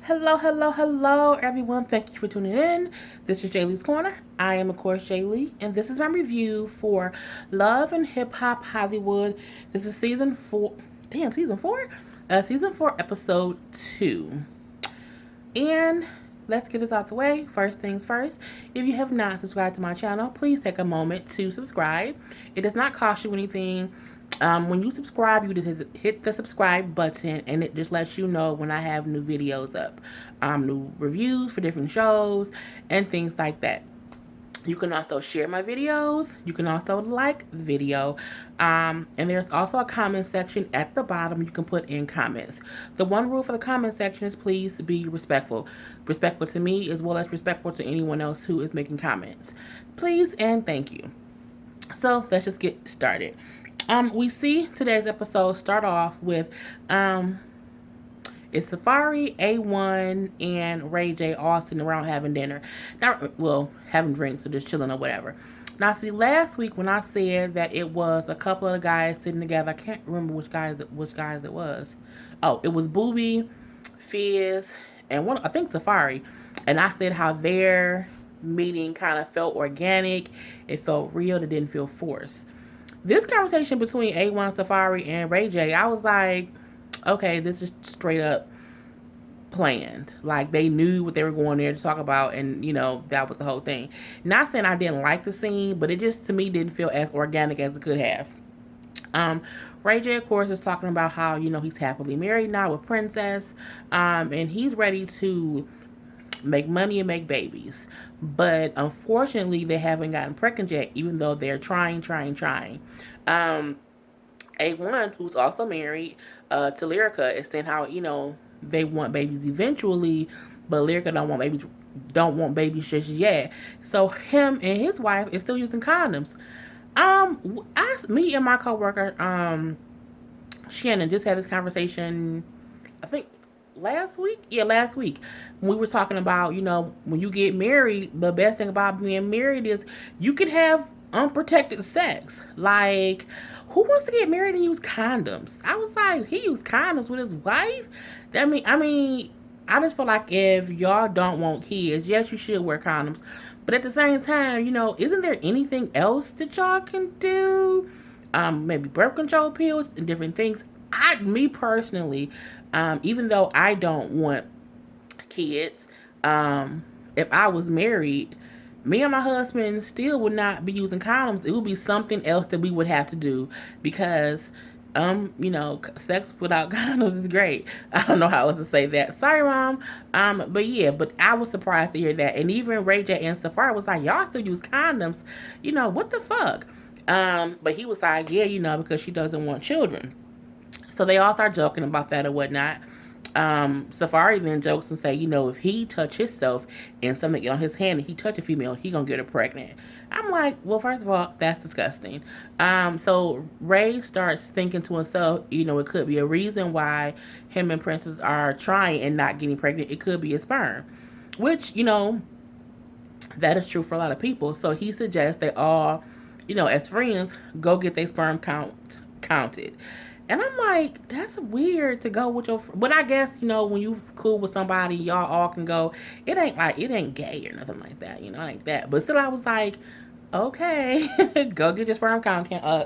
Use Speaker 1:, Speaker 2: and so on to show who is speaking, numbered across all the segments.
Speaker 1: Hello, hello, hello, everyone. Thank you for tuning in. This is Jaylee's Corner. I am, of course, Jaylee, and this is my review for Love and Hip Hop Hollywood. This is season four. Damn, season four? Season four, episode two. And let's get this out the way. First things first, if you have not subscribed to my channel, please take a moment to subscribe. It does not cost you anything. When you subscribe, you just hit the subscribe button, and it just lets you know when I have new videos up, new reviews for different shows, and things like that. You can also share my videos. You can also like the video. And there's also a comment section at the bottom you can put in comments. The one rule for the comment section is please be respectful. Respectful to me as well as respectful to anyone else who is making comments. Please and thank you. So let's just get started. We see today's episode start off with it's Safaree, A1, and Ray J all sitting around having dinner. Not well, having drinks or just chilling or whatever. Now, see, last week when I said that it was a couple of the guys sitting together, I can't remember which guys it was. Oh, it was Booby, Fizz, and one I think Safaree. And I said how their meeting kind of felt organic. It felt real. It didn't feel forced. This conversation between A1, Safaree, and Ray J, I was like, okay, this is straight up planned. Like they knew what they were going there to talk about, and that was the whole thing. Not saying I didn't like the scene, but it just to me didn't feel as organic as it could have. Ray J, of course, is talking about how he's happily married now with Princess, and he's ready to make money and make babies. But unfortunately, they haven't gotten pregnant yet, even though they're trying. A1, who's also married to Lyrica, is saying how they want babies eventually, but Lyrica don't want babies just yet. So him and his wife is still using condoms. Me and my coworker, Shannon, just had this conversation. I think last week. Yeah, last week. We were talking about when you get married, the best thing about being married is you can have unprotected sex. Like, who wants to get married and use condoms? I was like, he used condoms with his wife. I just feel like if y'all don't want kids, yes, you should wear condoms. But at the same time, isn't there anything else that y'all can do? Maybe birth control pills and different things. Me personally, even though I don't want kids, if I was married, me and my husband still would not be using condoms. It would be something else that we would have to do because, sex without condoms is great. I don't know how else to say that. Sorry, mom. But yeah, but I was surprised to hear that. And even Ray J and Safaree was like, y'all still use condoms. What the fuck? But he was like, yeah, because she doesn't want children. So they all start joking about that or whatnot. Safaree then jokes and say, if he touch himself and something on his hand and he touch a female, he gonna get her pregnant. I'm like, well, first of all, that's disgusting. So Ray starts thinking to himself, it could be a reason why him and Princess are trying and not getting pregnant. It could be a sperm, which that is true for a lot of people. So he suggests they all, as friends, go get their sperm counted. And I'm like, that's weird to go with your. But I guess when you cool with somebody, y'all all can go. It ain't gay or nothing like that. It ain't that. But still, I was like, okay, go get your sperm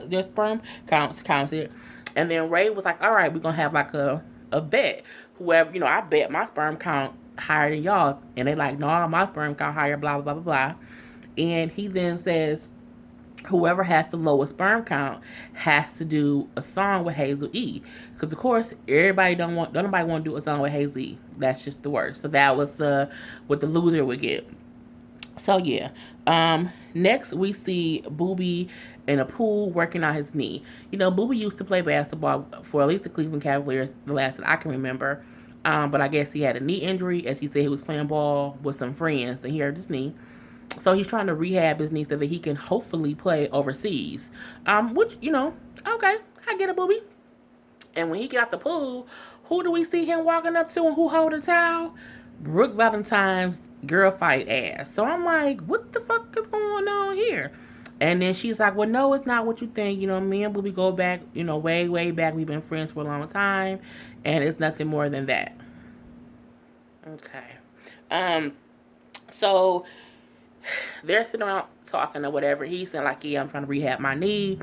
Speaker 1: your sperm counted. And then Ray was like, all right, we're gonna have like a bet. Whoever I bet my sperm count higher than y'all, and they like, no, my sperm count higher. Blah blah blah blah blah. And he then says whoever has the lowest sperm count has to do a song with Hazel E. Because of course don't nobody want to do a song with Hazel E. That's just the worst. So that was what the loser would get. So yeah. Next we see Booby in a pool working on his knee. Booby used to play basketball for at least the Cleveland Cavaliers, the last that I can remember. But I guess he had a knee injury, as he said he was playing ball with some friends and he hurt his knee. So he's trying to rehab his knee so that he can hopefully play overseas. Which, okay, I get it, Booby. And when he get out the pool, who do we see him walking up to and who hold a towel? Brooke Valentine's girl fight ass. So I'm like, what the fuck is going on here? And then she's like, well, no, it's not what you think. Me and Booby go back, way, way back. We've been friends for a long time. And it's nothing more than that. Okay. Um. So they're sitting around talking or whatever. He's saying like, yeah, I'm trying to rehab my knee,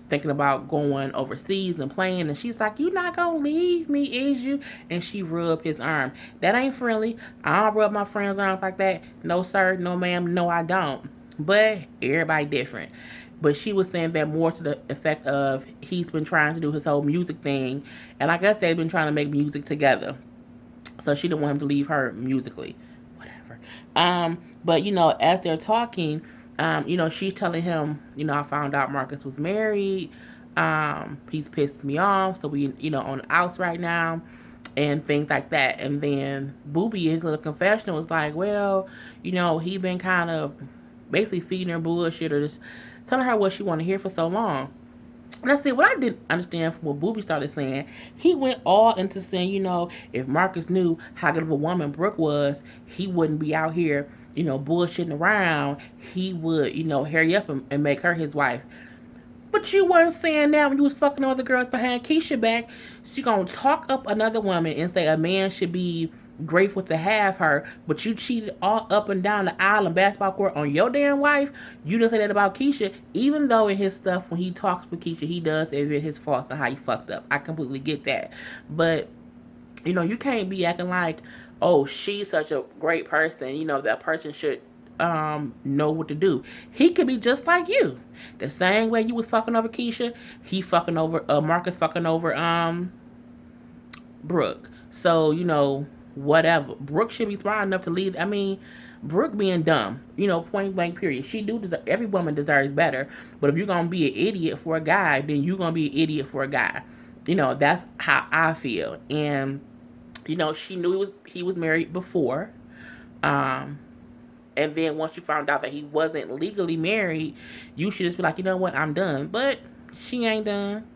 Speaker 1: thinking about going overseas and playing. And she's like, you not gonna leave me, is you? And she rubbed his arm. That ain't friendly. I don't rub my friend's arms like that. No sir, no ma'am, no I don't. But everybody different. But she was saying that more to the effect of he's been trying to do his whole music thing, and I guess they've been trying to make music together. So she didn't want him to leave her musically, whatever. But as they're talking, she's telling him, I found out Marcus was married. He's pissed me off, so we, on the outs right now, and things like that. And then Booby, his little confession was like, well, he been kind of basically feeding her bullshit or just telling her what she wanted to hear for so long. Let's see, what I didn't understand from what Booby started saying, he went all into saying, if Marcus knew how good of a woman Brooke was, he wouldn't be out here, bullshitting around. He would, hurry up and make her his wife. But you weren't saying that when you was fucking other girls behind Keisha back. She gonna talk up another woman and say a man should be grateful to have her, but you cheated all up and down the aisle in basketball court on your damn wife. You didn't say that about Keisha, even though in his stuff when he talks with Keisha, he does admit his faults and how he fucked up. I completely get that, but you can't be acting like, oh, she's such a great person. That person should know what to do. He could be just like you. The same way you was fucking over Keisha, he fucking over Marcus fucking over Brooke. So, whatever. Brooke should be smart enough to leave. I mean, Brooke being dumb, point blank period. She do deserve, every woman deserves better. But if you're gonna be an idiot for a guy, then you're gonna be an idiot for a guy. That's how I feel. And she knew he was married before. Um, and then once you found out that he wasn't legally married, you should just be like, you know what, I'm done. But she ain't done.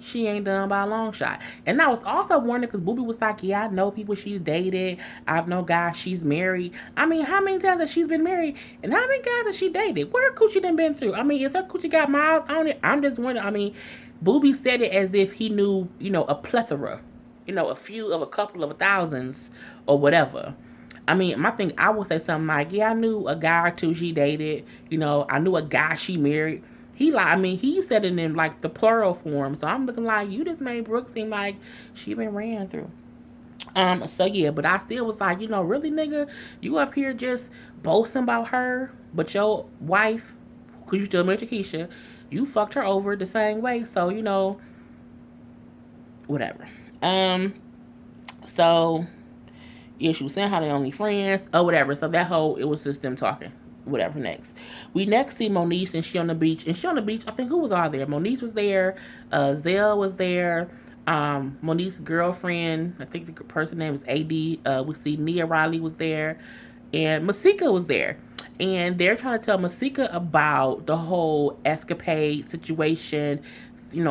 Speaker 1: She ain't done by a long shot. And I was also wondering because Booby was like, yeah, I know people she's dated. I've known guys she's married. I mean, how many times has she been married? And how many guys has she dated? What her coochie done been through? I mean, is her coochie got miles on it? I'm just wondering. I mean, Booby said it as if he knew, a plethora. A few of a couple of thousands or whatever. I mean, my thing, I would say something like, yeah, I knew a guy or two she dated. I knew a guy she married. He said it in like the plural form. So I'm looking like you just made Brooke seem like she been ran through. So yeah, but I still was like, really, nigga, you up here just boasting about her, but your wife, cause you still married to Keisha, you fucked her over the same way. So whatever. So yeah, she was saying how they only friends or whatever. So that whole it was just them talking. Whatever next. We next see Moniece and she on the beach. And she on the beach, I think who was all there? Moniece was there, Zell was there, Moniece's girlfriend, I think the person name is AD. We see Nia Riley was there, and Masika was there. And they're trying to tell Masika about the whole escapade situation,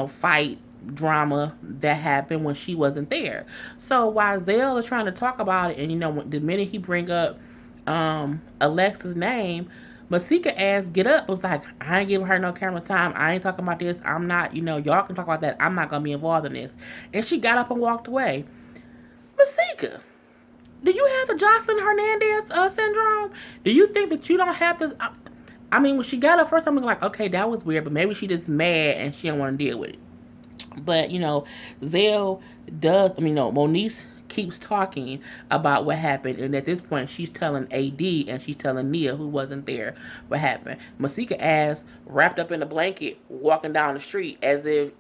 Speaker 1: fight drama that happened when she wasn't there. So while Zell is trying to talk about it, and the minute he bring up Alexa's name, Masika ass get up was like, I ain't giving her no camera time. I ain't talking about this. I'm not, y'all can talk about that. I'm not gonna be involved in this. And she got up and walked away. Masika, do you have the Jocelyn Hernandez syndrome? Do you think that you don't have this? I mean, when she got up first, I'm like, okay, that was weird, but maybe she just mad and she don't want to deal with it. But Zell does. I mean, no, Moniece keeps talking about what happened, and at this point, she's telling AD and she's telling Nia, who wasn't there, what happened. Masika ass wrapped up in a blanket, walking down the street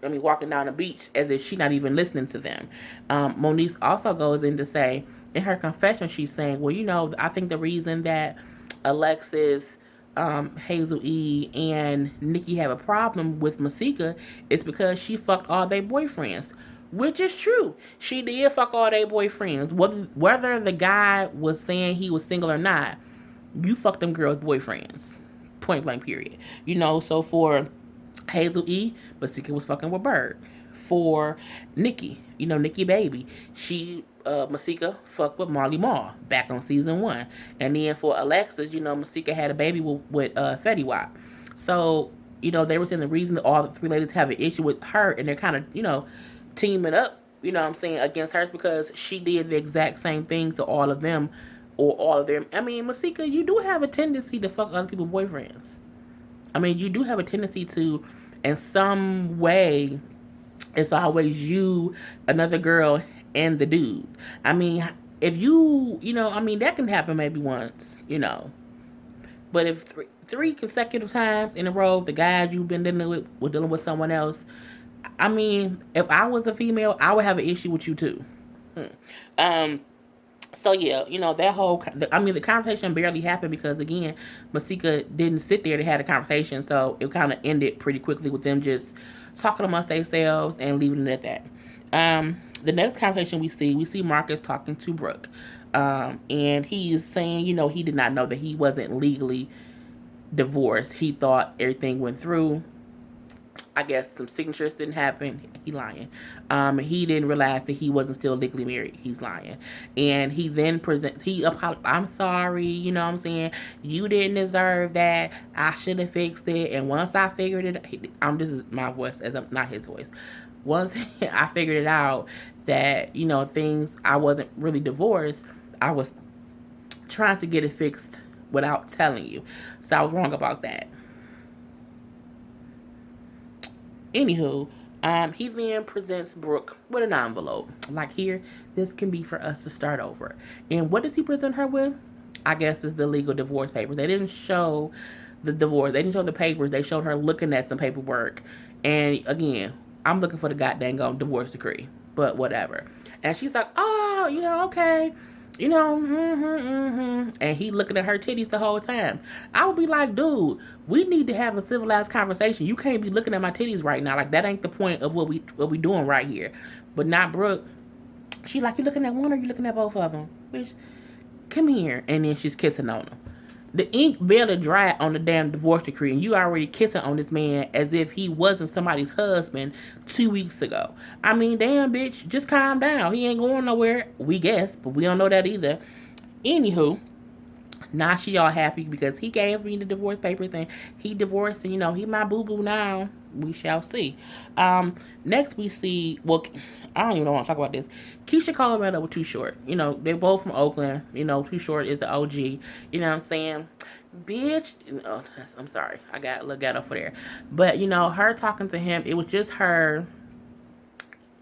Speaker 1: walking down the beach as if she's not even listening to them. Moniece also goes in to say in her confession, she's saying, well, I think the reason that Alexis, Hazel E, and Nikki have a problem with Masika is because she fucked all their boyfriends. Which is true. She did fuck all their boyfriends. Whether the guy was saying he was single or not, you fucked them girls' boyfriends. Point blank period. So for Hazel E, Masika was fucking with Bird. For Nikki, Nikki Baby, Masika fucked with Marley Marl back on season 1. And then for Alexis, Masika had a baby with Fetty Wap. So, they were saying the reason that all the three ladies have an issue with her and they're kind of, teaming up you know what I'm saying, against hers because she did the exact same thing to all of them or all of them. I mean, Masika, you do have a tendency to fuck other people's boyfriends. I mean, you do have a tendency to, in some way, it's always you, another girl, and the dude. I mean, if I mean, that can happen maybe once. But if three consecutive times in a row, the guys you've been dealing with were dealing with someone else, I mean, if I was a female, I would have an issue with you too. Hmm. Um, so yeah, that whole. I mean, the conversation barely happened because again, Masika didn't sit there to have a conversation, so it kind of ended pretty quickly with them just talking amongst themselves and leaving it at that. The next conversation we see Marcus talking to Brooke, and he's saying, he did not know that he wasn't legally divorced. He thought everything went through. I guess some signatures didn't happen. He lying. He didn't realize that he wasn't still legally married. He's lying. And he then presents. I'm sorry. You know what I'm saying? You didn't deserve that. I should have fixed it. And once I figured it, this is my voice as I'm not his voice. Once I figured it out that things, I wasn't really divorced. I was trying to get it fixed without telling you. So I was wrong about that. Anywho, he then presents Brooke with an envelope. Like, here, this can be for us to start over. And what does he present her with? I guess it's the legal divorce papers. They didn't show the divorce. They didn't show the papers. They showed her looking at some paperwork. And again, I'm looking for the goddamn divorce decree. But whatever. And she's like, oh, okay. And he looking at her titties the whole time. I would be like, dude, we need to have a civilized conversation. You can't be looking at my titties right now. Like, that ain't the point of what we doing right here. But not Brooke. She like, you looking at one or you looking at both of them? Bitch, come here. And then she's kissing on him. The ink barely dried on the damn divorce decree, and you already kissing on this man as if he wasn't somebody's husband 2 weeks ago. I mean, damn, bitch, just calm down. He ain't going nowhere, we guess, but we don't know that either. Anywho, now she all happy because he gave me the divorce papers and he divorced and he my boo boo now. We shall see. Next we see, well, I don't even want to talk about this. Keyshia Cole met up with Too Short. They're both from Oakland. Too Short is the OG. You know what I'm saying? Bitch, I'm sorry. I got a little ghetto for there. But, her talking to him, it was just her.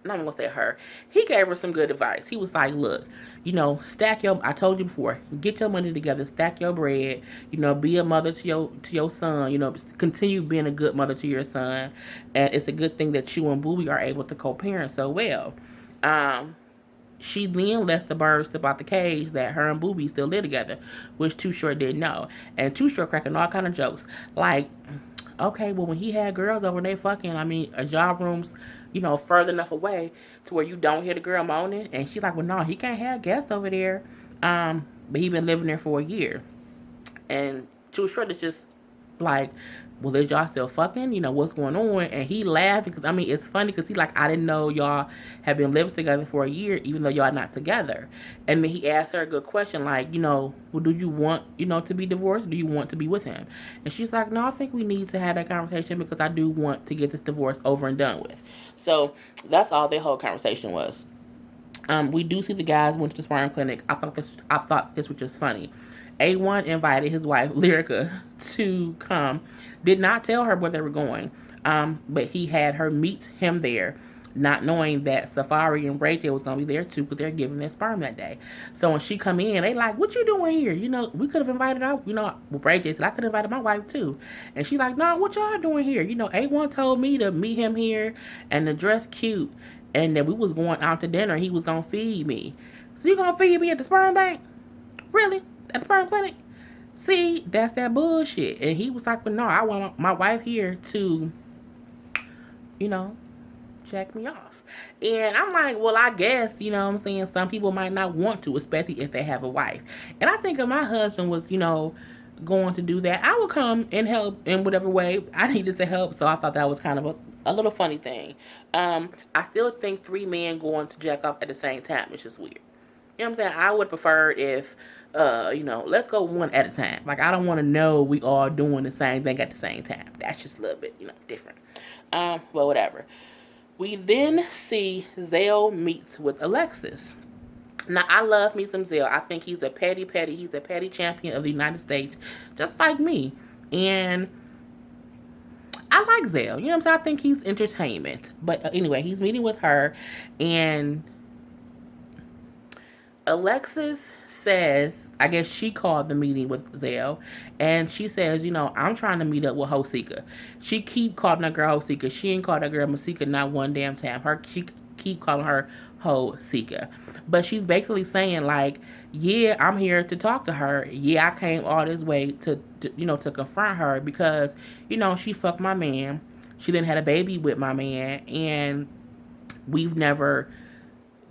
Speaker 1: I'm gonna say her. He gave her some good advice. He was like, look, stack your, I told you before, get your money together, stack your bread, be a mother to your son, continue being a good mother to your son. And it's a good thing that you and Booby are able to co-parent so well. She then lets the birds step out the cage that her and Booby still live together, which Too Short didn't know. And Too Short cracking all kind of jokes. Like, okay, well, when he had girls over, they fucking, I mean, a job room's, further enough away to where you don't hear the girl moaning. And she's like, well, no, he can't have guests over there. But he been living there for a year. And Too Short is just like, well, is y'all still fucking? What's going on? And he laughed because, I mean, it's funny because he like, I didn't know y'all have been living together for a year, even though y'all not together. And then he asked her a good question, like, well, do you want, to be divorced? Do you want to be with him? And she's like, no, I think we need to have that conversation because I do want to get this divorce over and done with. So that's all their whole conversation was. We do see the guys went to the sparring clinic. I thought this was just funny. A1 invited his wife, Lyrica, to come. Did not tell her where they were going, but he had her meet him there, not knowing that Safari and Ray J was going to be there too because they're giving their sperm that day. So when she come in, they like, what you doing here? We could have invited her. Ray J said, I could have invited my wife too. And she's like, no, what y'all doing here? A1 told me to meet him here and to dress cute and that we was going out to dinner. He was going to feed me. So you going to feed me at the sperm bank? Really? At the sperm clinic? See, that's that bullshit. And he was like, well, no, I want my wife here to, check me off. And I'm like, well, I guess, what I'm saying, some people might not want to, especially if they have a wife. And I think if my husband was, going to do that, I would come and help in whatever way I needed to help. So I thought that was kind of a little funny thing. I still think 3 men going to jack off at the same time is just weird. You know what I'm saying? I would prefer if, let's go one at a time. Like, I don't want to know we all doing the same thing at the same time. That's just a little bit, different. But whatever. We then see Zale meets with Alexis. Now, I love me some Zale. I think he's a he's a petty champion of the United States, just like me. And I like Zale. You know what I'm saying? I think he's entertainment. But anyway, he's meeting with her, and Alexis says, I guess she called the meeting with Zale, and she says, I'm trying to meet up with Hosika. She keep calling her girl Hosika. She ain't called her girl Masika not one damn time. She keep calling her Hosika. But she's basically saying, like, yeah, I'm here to talk to her. Yeah, I came all this way to confront her because, she fucked my man. She then had a baby with my man, and we've never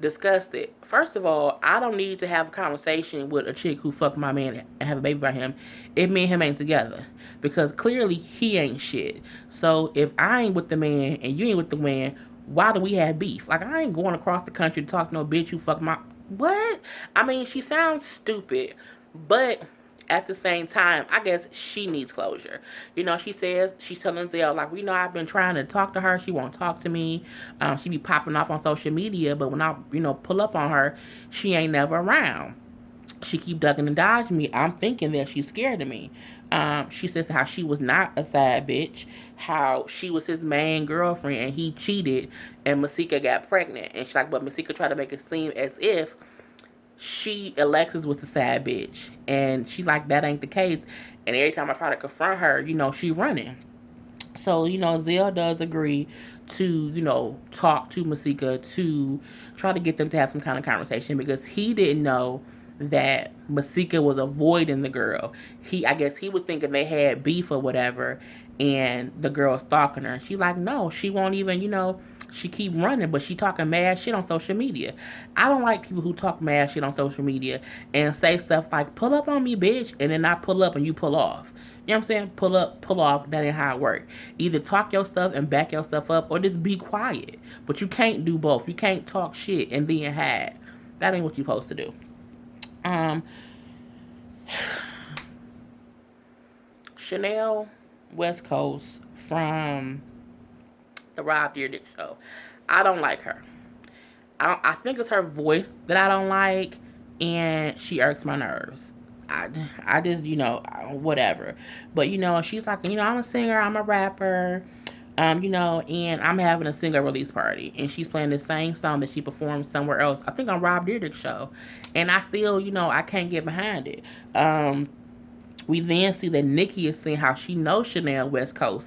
Speaker 1: discussed it. First of all, I don't need to have a conversation with a chick who fucked my man and have a baby by him if me and him ain't together. Because clearly he ain't shit. So if I ain't with the man and you ain't with the man, why do we have beef? Like, I ain't going across the country to talk to no bitch who fucked my... What? I mean, she sounds stupid, but at the same time, I guess she needs closure. She says, she's telling Zelle, like, I've been trying to talk to her. She won't talk to me. She be popping off on social media, but when I, pull up on her, she ain't never around. She keep ducking and dodging me. I'm thinking that she's scared of me. She says how she was not a side bitch, how she was his main girlfriend and he cheated and Masika got pregnant. And she's like, but Masika tried to make it seem as if Alexis was the sad bitch. And she like, that ain't the case. And every time I try to confront her, she running. So, Zelle does agree to, talk to Masika to try to get them to have some kind of conversation because he didn't know that Masika was avoiding the girl. I guess he was thinking they had beef or whatever, and the girl was stalking her. She's like, no, she won't even, she keep running, but she talking mad shit on social media. I don't like people who talk mad shit on social media and say stuff like, pull up on me, bitch, and then I pull up and you pull off. You know what I'm saying? Pull up, pull off, that ain't how it works. Either talk your stuff and back your stuff up or just be quiet. But you can't do both. You can't talk shit and then hide. That ain't what you're supposed to do. Chanel West Coast from the Rob Dyrdek show. I don't like her. I think it's her voice that I don't like, and she irks my nerves. I just, whatever. But, she's like, I'm a singer, I'm a rapper, and I'm having a single release party. And she's playing the same song that she performed somewhere else, I think on Rob Dyrdek's show. And I still, I can't get behind it. We then see that Nikki is saying how she knows Chanel West Coast.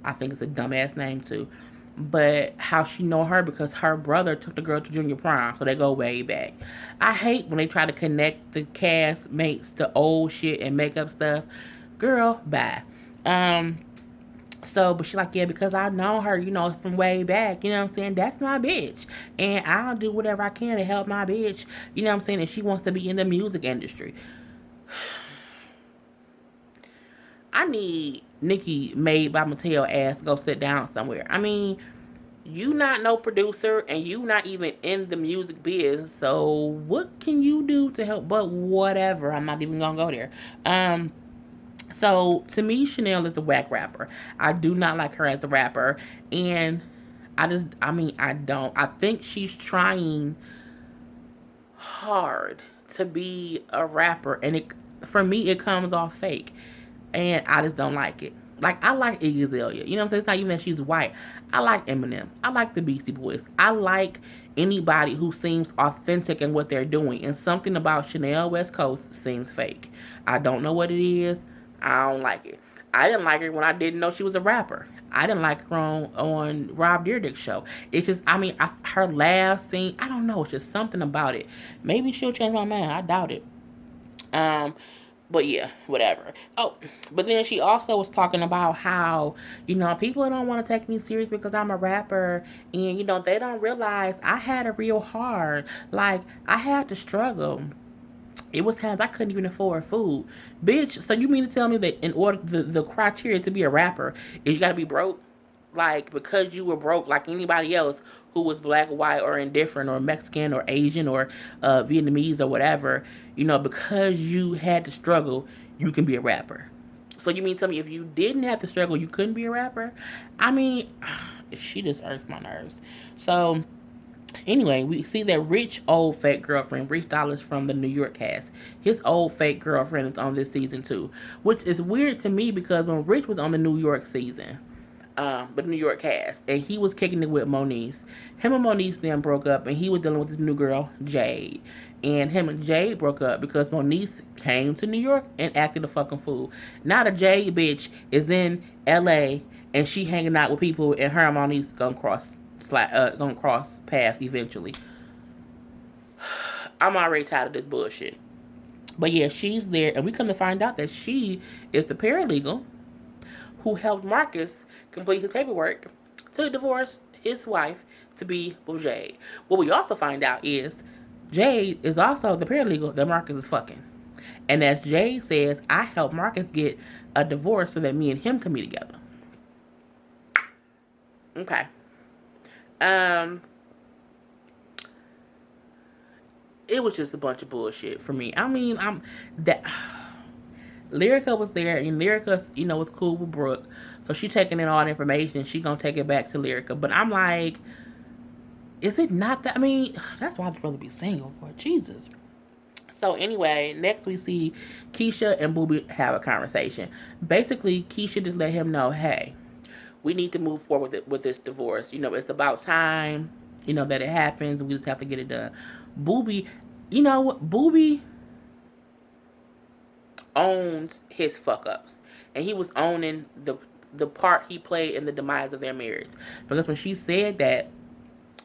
Speaker 1: I think it's a dumbass name, too. But how she know her because her brother took the girl to junior prom, so they go way back. I hate when they try to connect the cast mates to old shit and make up stuff. Girl, bye. But she's like, yeah, because I know her, from way back, you know what I'm saying? That's my bitch. And I'll do whatever I can to help my bitch, you know what I'm saying? If she wants to be in the music industry. I need Nikki Made by Mattel ass to go sit down somewhere. I mean, you not no producer and you not even in the music biz, so what can you do to help? But whatever, I'm not even gonna go there. So to me, Chanel is a whack rapper. I do not like her as a rapper, and I don't. I think she's trying hard to be a rapper, and for me it comes off fake, and I just don't like it. Like, I like Iggy Azalea. You know what I'm saying? It's not even that she's white. I like Eminem. I like the Beastie Boys. I like anybody who seems authentic in what they're doing. And something about Chanel West Coast seems fake. I don't know what it is. I don't like it. I didn't like her when I didn't know she was a rapper. I didn't like her on Rob Dyrdek's show. It's just, her last scene, I don't know. It's just something about it. Maybe she'll change my mind. I doubt it. But yeah, whatever. Oh, but then she also was talking about how, people don't want to take me serious because I'm a rapper. And, they don't realize I had it real hard. Like, I had to struggle. It was times I couldn't even afford food. Bitch, so you mean to tell me that in order, the criteria to be a rapper is you got to be broke? Like, because you were broke like anybody else who was black, white, or indifferent, or Mexican, or Asian, or Vietnamese, or whatever, because you had to struggle, you can be a rapper. So you mean tell me if you didn't have to struggle, you couldn't be a rapper? I mean, she just irks my nerves. So anyway, we see that Rich old fake girlfriend, Rich Dollars from the New York cast. His old fake girlfriend is on this season too, which is weird to me because when Rich was on the New York season, but New York cast, and he was kicking it with Moniece. Him and Moniece then broke up, and he was dealing with his new girl Jade. And him and Jade broke up because Moniece came to New York and acted a fucking fool. Now the Jade bitch is in L.A. and she hanging out with people, and her and Moniece gonna cross paths eventually. I'm already tired of this bullshit. But yeah, she's there, and we come to find out that she is the paralegal who helped Marcus complete his paperwork to divorce his wife to be with Jade. What we also find out is Jade is also the paralegal that Marcus is fucking. And as Jade says, I helped Marcus get a divorce so that me and him can be together. Okay. It was just a bunch of bullshit for me. I mean, I'm that Lyrica was there, and Lyrica, was cool with Brooke. So she taking in all the information. She gonna take it back to Lyrica. But I'm like, is it not that? I mean, that's why I'd rather be single. Boy, Jesus. So anyway, next we see Keisha and Booby have a conversation. Basically, Keisha just let him know, hey, we need to move forward with this divorce. It's about time, that it happens. We just have to get it done. Booby, you know what? Booby owns his fuck ups, and he was owning the part he played in the demise of their marriage. Because when she said that,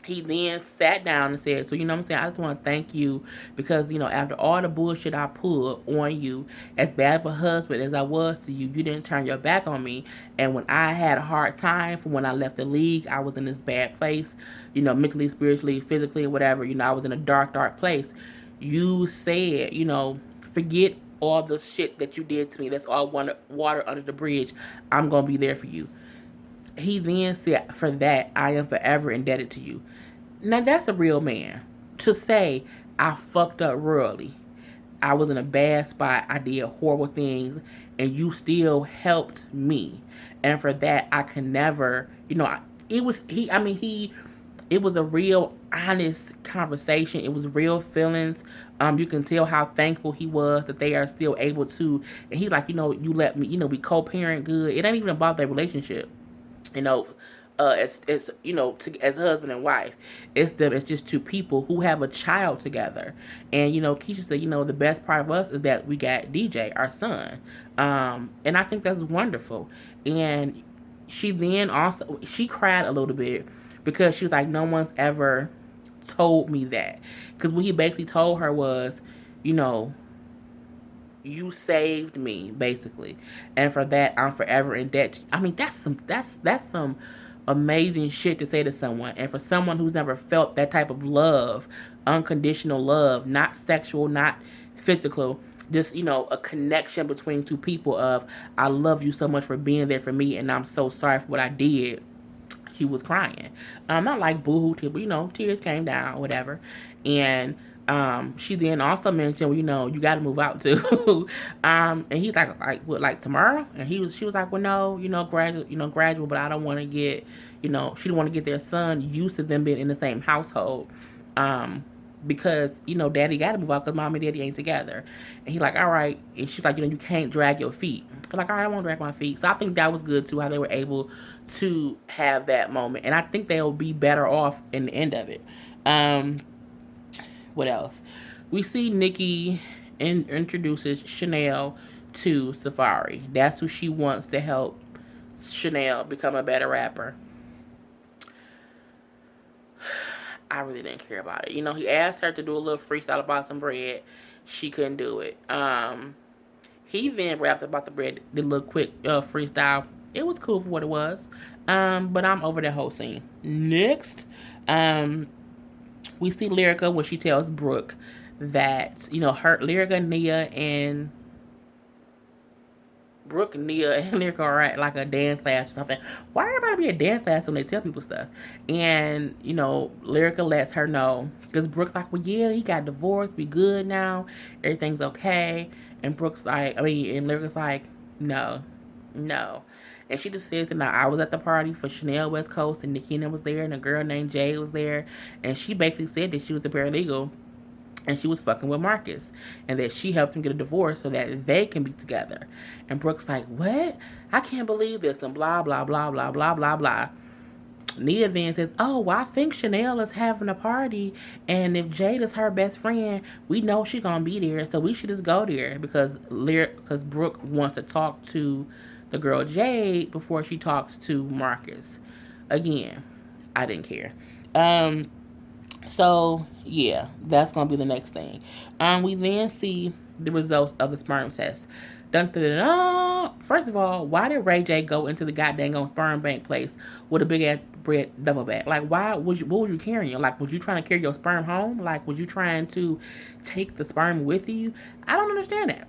Speaker 1: he then sat down and said, so, what I'm saying? I just want to thank you because, after all the bullshit I pulled on you, as bad of a husband as I was to you, you didn't turn your back on me. And when I had a hard time from when I left the league, I was in this bad place, mentally, spiritually, physically, whatever. I was in a dark, dark place. You said, forget all the shit that you did to me. That's all water under the bridge. I'm going to be there for you. He then said, for that, I am forever indebted to you. Now, that's a real man. To say, I fucked up royally. I was in a bad spot. I did horrible things. And you still helped me. And for that, I can never, it was a real honest conversation. It was real feelings. You can tell how thankful he was that they are still able to. And he's like, you let me, we co-parent good. It ain't even about their relationship. As husband and wife, it's just two people who have a child together. And Keisha said, the best part of us is that we got DJ, our son, and I think that's wonderful. And she then also she cried a little bit because she was like, no one's ever told me that, because what he basically told her was, you saved me, basically, and for that I'm forever in debt. I mean, that's some amazing shit to say to someone, and for someone who's never felt that type of love, unconditional love, not sexual, not physical, just a connection between two people of, I love you so much for being there for me, and I'm so sorry for what I did. She was crying. Not like boohoo tears, but tears came down, whatever. And she then also mentioned, well, you got to move out too. And he's like what, like tomorrow? And she was like, well, no, gradual, but I don't want to get, she didn't want to get their son used to them being in the same household. Because, daddy got to move out because mom and daddy ain't together. And he's like, all right. And she's like, you can't drag your feet. I'm like, all right, I won't drag my feet. So I think that was good too, how they were able to have that moment. And I think they'll be better off in the end of it. What else? We see Nikki introduces Chanel to Safari. That's who she wants to help Chanel become a better rapper. I really didn't care about it. He asked her to do a little freestyle about some bread. She couldn't do it. He then rapped about the bread, did a little quick freestyle. It was cool for what it was. But I'm over that whole scene. Next, we see Lyrica when she tells Brooke that, her Lyrica, Nia, and Brooke, Nia, and Lyrica are at like a dance class or something. Why everybody be a dance class when they tell people stuff? And, Lyrica lets her know. Because Brooke's like, well, yeah, he got divorced. We good now. Everything's okay. And Brooke's like, and Lyrica's like, No, no. And she just says that now I was at the party for Chanel West Coast and Nikki was there and a girl named Jay was there. And she basically said that she was the paralegal and she was fucking with Marcus and that she helped him get a divorce so that they can be together. And Brooke's like, what? I can't believe this and blah, blah, blah, blah, blah, blah, blah. Nia then says, oh, well, I think Chanel is having a party, and if Jade is her best friend, we know she's going to be there, so we should just go there because Brooke wants to talk to the girl Jade before she talks to Marcus. Again, I didn't care. Um, so yeah, that's gonna be the next thing. We then see the results of the sperm test. Dun, dun, dun, dun. First of all, why did Ray J go into the goddamn sperm bank place with a big ass bread double bag? Like, why was you? What was you carrying? Like, was you trying to carry your sperm home? Like, was you trying to take the sperm with you? I don't understand that.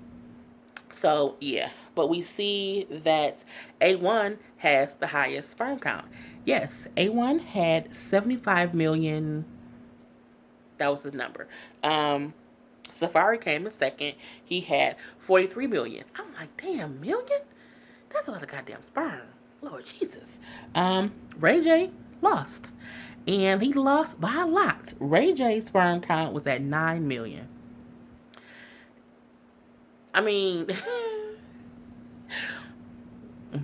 Speaker 1: So yeah, but we see that A1 has the highest sperm count. Yes, A1 had 75 million. That was his number. Safari came in second. He had 43 million. I'm like, damn, million? That's a lot of goddamn sperm. Lord Jesus. Ray J lost. And he lost by a lot. Ray J's sperm count was at 9 million. I mean,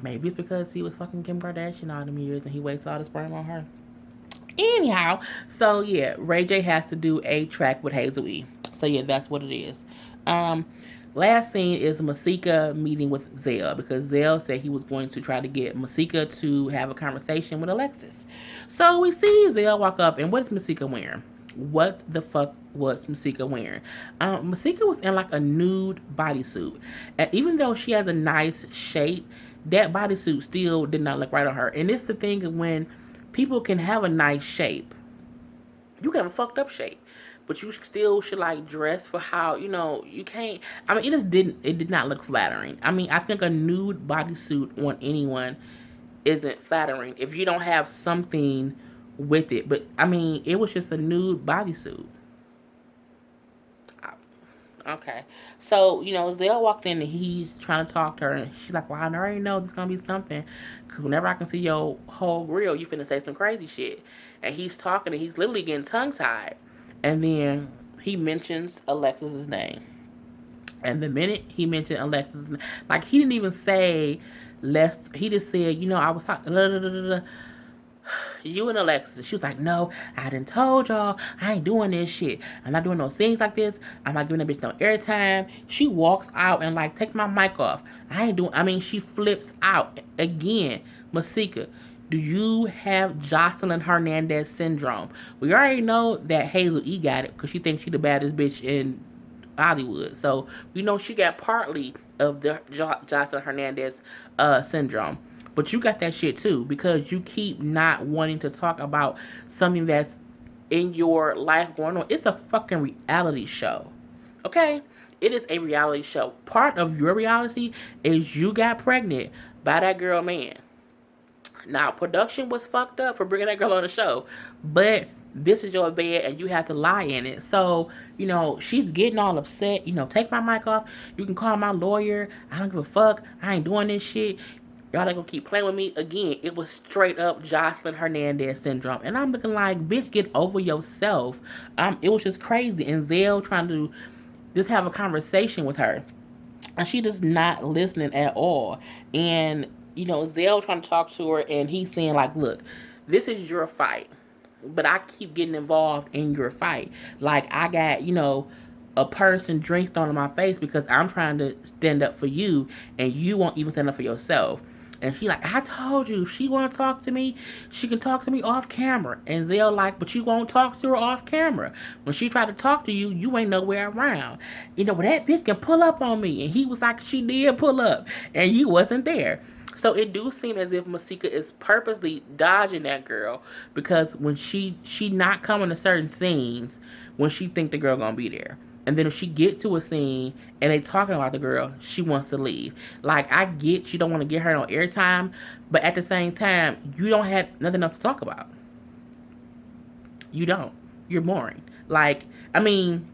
Speaker 1: maybe it's because he was fucking Kim Kardashian all them years and he wasted all the sperm on her. Anyhow, so yeah, Ray J has to do a track with Hazel E. So yeah, that's what it is. Um, Last scene is Masika meeting with Zell because Zell said he was going to try to get Masika to have a conversation with Alexis. So we see Zell walk up, and what is Masika wearing? What the fuck was Masika wearing? Masika was in like a nude bodysuit, and even though she has a nice shape, that bodysuit still did not look right on her. And it's the thing of when people can have a nice shape, you can have a fucked up shape, but you still should like dress for how you can't. I mean, it did not look flattering. I mean, I think a nude bodysuit on anyone isn't flattering if you don't have something with it. But I mean, it was just a nude bodysuit. Okay. So, Zell walked in and he's trying to talk to her and she's like, well, I already know there's gonna be something. Cause whenever I can see your whole grill, you finna say some crazy shit. And he's talking and he's literally getting tongue tied. And then he mentions Alexis's name. And the minute he mentioned Alexis's name, like he didn't even say less, he just said, I was talking you and Alexis. She was like, no, I done told y'all I ain't doing this shit. I'm not doing no things like this. I'm not giving that bitch no airtime. She walks out and like, take my mic off. She flips out. Again, Masika, do you have Jocelyn Hernandez syndrome? We already know that Hazel E got it because she thinks she the baddest bitch in Hollywood. So we know she got partly of the Jocelyn Hernandez syndrome. But you got that shit too because you keep not wanting to talk about something that's in your life going on. It's a fucking reality show. Okay? It is a reality show. Part of your reality is you got pregnant by that girl man. Now, production was fucked up for bringing that girl on the show, but this is your bed and you have to lie in it. So, she's getting all upset. Take my mic off. You can call my lawyer. I don't give a fuck. I ain't doing this shit. Y'all ain't gonna keep playing with me. Again, it was straight up Jocelyn Hernandez syndrome. And I'm looking like, bitch, get over yourself. It was just crazy. And Zell trying to just have a conversation with her. And she just not listening at all. And, Zell trying to talk to her and he's saying like, look, this is your fight. But I keep getting involved in your fight. Like I got, a person drinks thrown in my face because I'm trying to stand up for you and you won't even stand up for yourself. And she like, I told you, if she want to talk to me, she can talk to me off camera. And Zell like, but you won't talk to her off camera. When she tried to talk to you, you ain't nowhere around. But that bitch can pull up on me. And he was like, she did pull up. And you wasn't there. So it do seem as if Masika is purposely dodging that girl because when she not coming to certain scenes when she think the girl gonna be there. And then if she get to a scene and they talking about the girl, she wants to leave. Like, I get she don't want to get her no airtime, but at the same time, you don't have nothing else to talk about. You don't. You're boring. Like, and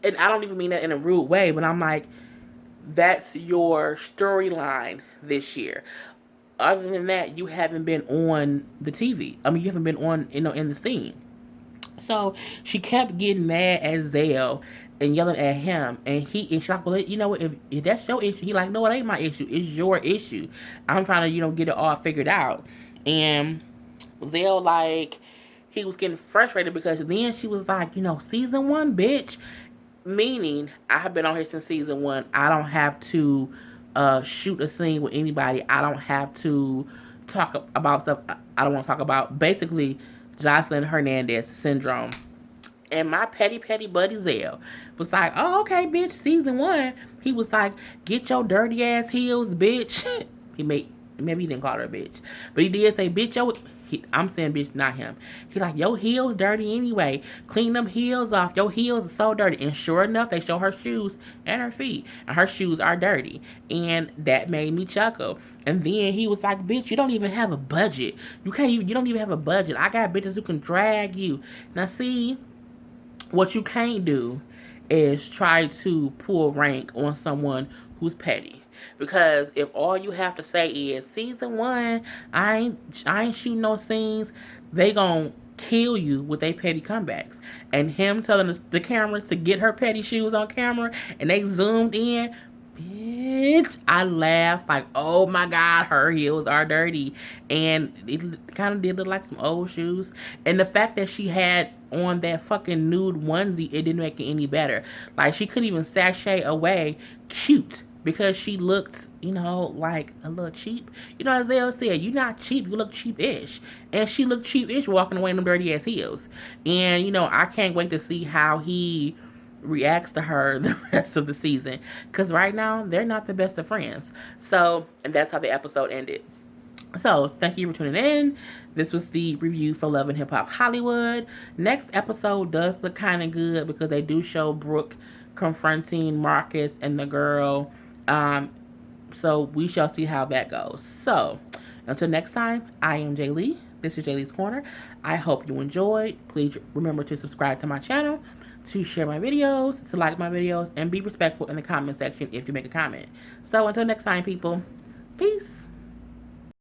Speaker 1: I don't even mean that in a rude way, but I'm like, That's your storyline this year. Other than that, you haven't been on the TV. I mean, you haven't been on, in the scene. So she kept getting mad at Zale and yelling at him, and she's like, well, if that's your issue, he like, no, it ain't my issue. It's your issue. I'm trying to, get it all figured out. And Zale, like, he was getting frustrated because then she was like, season one, bitch. Meaning, I have been on here since season one. I don't have to shoot a scene with anybody. I don't have to talk about stuff I don't want to talk about. Basically, Jocelyn Hernandez syndrome. And my petty, petty buddy Zell was like, oh, okay, bitch, season one. He was like, get your dirty ass heels, bitch. Maybe he didn't call her a bitch. But he did say, bitch, I'm saying bitch, not him. He like, your heels dirty anyway. Clean them heels off. Your heels are so dirty. And sure enough, they show her shoes and her feet. And her shoes are dirty. And that made me chuckle. And then he was like, bitch, you don't even have a budget. You don't even have a budget. I got bitches who can drag you. Now see, what you can't do is try to pull rank on someone who's petty. Because if all you have to say is season one, I ain't shooting no scenes, they gon' kill you with their petty comebacks. And him telling the cameras to get her petty shoes on camera, and they zoomed in, bitch, I laughed like, oh my god, her heels are dirty. And it kind of did look like some old shoes. And the fact that she had on that fucking nude onesie, it didn't make it any better. Like, she couldn't even sashay away cute because she looked, like a little cheap. As Zale said, you're not cheap, you look cheap-ish. And she looked cheap-ish walking away in them dirty-ass heels. And, I can't wait to see how he reacts to her the rest of the season. Because right now, they're not the best of friends. So, and that's how the episode ended. So, thank you for tuning in. This was the review for Love and Hip Hop Hollywood. Next episode does look kind of good because they do show Brooke confronting Marcus and the girl. So we shall see how that goes. So, until next time, I am Jay Lee. This is Jay Lee's Corner. I hope you enjoyed. Please remember to subscribe to my channel, to share my videos, to like my videos, and be respectful in the comment section if you make a comment. So, until next time, people, peace.